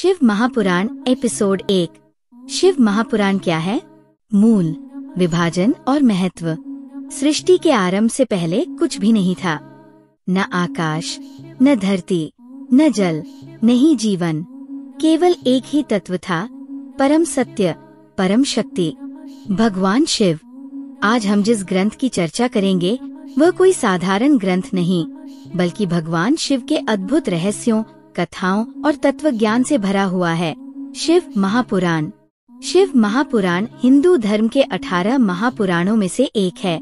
Shiv Mahapuran episode 1। Shiv Mahapuran क्या है? मूल, विभाजन और महत्व। सृष्टि के आरंभ से पहले कुछ भी नहीं था। न आकाश, न धरती, न जल, न ही जीवन। केवल एक ही तत्व था, परम सत्य, परम शक्ति, भगवान शिव। आज हम जिस ग्रंथ की चर्चा करेंगे वह कोई साधारण ग्रंथ नहीं, बल्कि भगवान शिव के अद्भुत रहस्यों, कथाओं और तत्व ज्ञान से भरा हुआ है। शिव महापुराण। शिव महापुराण हिंदू धर्म के 18 महापुराणों में से एक है,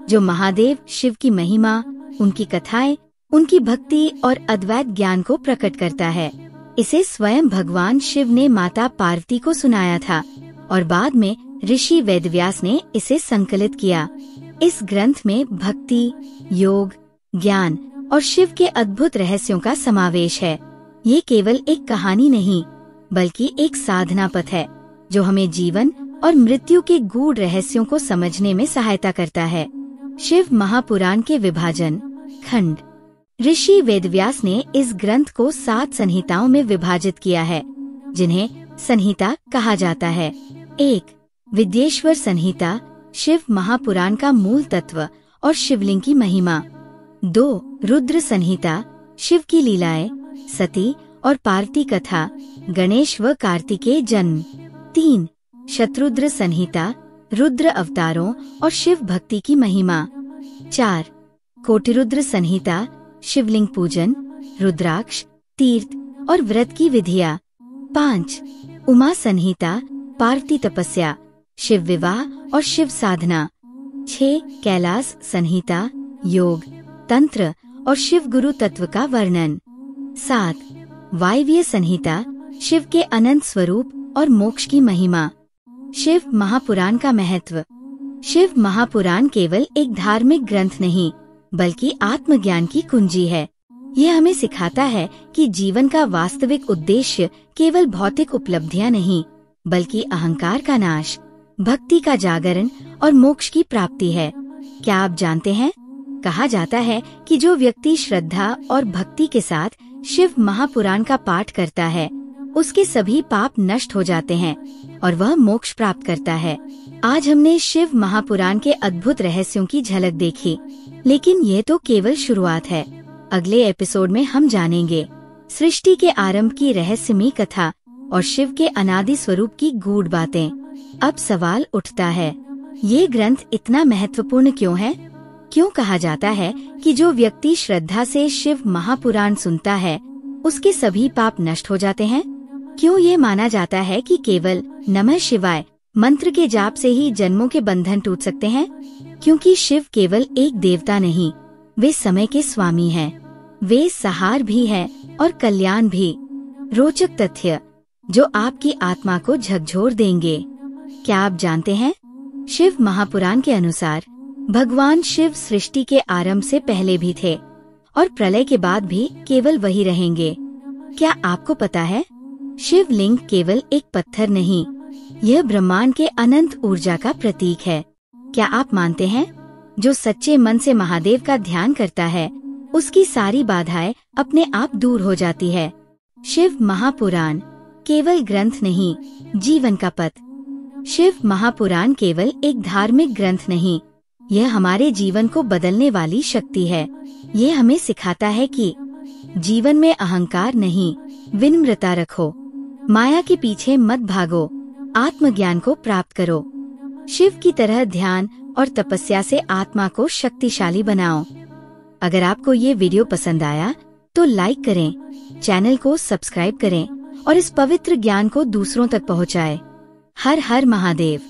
जो महादेव शिव की महिमा, उनकी कथाएं, उनकी भक्ति और अद्वैत ज्ञान को प्रकट करता है। इसे स्वयं भगवान शिव ने माता पार्वती को सुनाया था और बाद में ऋषि वेदव्यास ने इसे संकलित किया। इस ग्रंथ में भक्ति, योग, ज्ञान और शिव के अद्भुत रहस्यों का समावेश है। ये केवल एक कहानी नहीं, बल्कि एक साधना पथ है, जो हमें जीवन और मृत्यु के गूढ़ रहस्यों को समझने में सहायता करता है। शिव महापुराण के विभाजन खंड। ऋषि वेदव्यास ने इस ग्रंथ को 7 संहिताओं में विभाजित किया है, जिन्हें संहिता कहा जाता है। 1. विद्येश्वर संहिता, शिव महापुराण का मूल तत्व और शिवलिंग की महिमा। 2. रुद्र संहिता, शिव की लीलाएं, सती और पार्वती कथा, गणेश व कार्तिकेय जन्म। 3. शत्रुद्र संहिता, रुद्र अवतारों और शिव भक्ति की महिमा। 4. कोटिरुद्र संहिता, शिवलिंग पूजन, रुद्राक्ष, तीर्थ और व्रत की विधियाँ। 5. उमा संहिता, पार्वती तपस्या, शिव विवाह और शिव साधना। 6. कैलाश संहिता, योग, तंत्र और शिव गुरु तत्व का वर्णन। 7. वायव्य संहिता, शिव के अनंत स्वरूप और मोक्ष की महिमा। शिव महापुराण का महत्व। शिव महापुराण केवल एक धार्मिक ग्रंथ नहीं, बल्कि आत्मज्ञान की कुंजी है। यह हमें सिखाता है कि जीवन का वास्तविक उद्देश्य केवल भौतिक उपलब्धियां नहीं, बल्कि अहंकार का नाश, भक्ति का जागरण और मोक्ष की प्राप्ति है। क्या आप जानते हैं, कहा जाता है कि जो व्यक्ति श्रद्धा और भक्ति के साथ शिव महापुराण का पाठ करता है, उसके सभी पाप नष्ट हो जाते हैं और वह मोक्ष प्राप्त करता है। आज हमने शिव महापुराण के अद्भुत रहस्यों की झलक देखी, लेकिन ये तो केवल शुरुआत है। अगले एपिसोड में हम जानेंगे सृष्टि के आरंभ की रहस्यमयी कथा और शिव के अनादि स्वरूप की गूढ़ बातें। अब सवाल उठता है, ये ग्रंथ इतना महत्वपूर्ण क्यों है? क्यों कहा जाता है कि जो व्यक्ति श्रद्धा से शिव महापुराण सुनता है, उसके सभी पाप नष्ट हो जाते हैं? क्यों ये माना जाता है कि केवल नमः शिवाय मंत्र के जाप से ही जन्मों के बंधन टूट सकते हैं? क्योंकि शिव केवल एक देवता नहीं, वे समय के स्वामी हैं। वे सहार भी है और कल्याण भी। रोचक तथ्य जो आपकी आत्मा को झकझोर देंगे। क्या आप जानते हैं, शिव महापुराण के अनुसार भगवान शिव सृष्टि के आरंभ से पहले भी थे और प्रलय के बाद भी केवल वही रहेंगे। क्या आपको पता है, शिवलिंग केवल एक पत्थर नहीं, यह ब्रह्मांड के अनंत ऊर्जा का प्रतीक है। क्या आप मानते हैं, जो सच्चे मन से महादेव का ध्यान करता है, उसकी सारी बाधाएं अपने आप दूर हो जाती है। शिव महापुराण केवल ग्रंथ नहीं, जीवन का पथ। शिव महापुराण केवल एक धार्मिक ग्रंथ नहीं, यह हमारे जीवन को बदलने वाली शक्ति है। ये हमें सिखाता है कि जीवन में अहंकार नहीं, विनम्रता रखो, माया के पीछे मत भागो, आत्मज्ञान को प्राप्त करो। शिव की तरह ध्यान और तपस्या से आत्मा को शक्तिशाली बनाओ। अगर आपको ये वीडियो पसंद आया तो लाइक करें, चैनल को सब्सक्राइब करें और इस पवित्र ज्ञान को दूसरों तक पहुँचाएं। हर हर महादेव।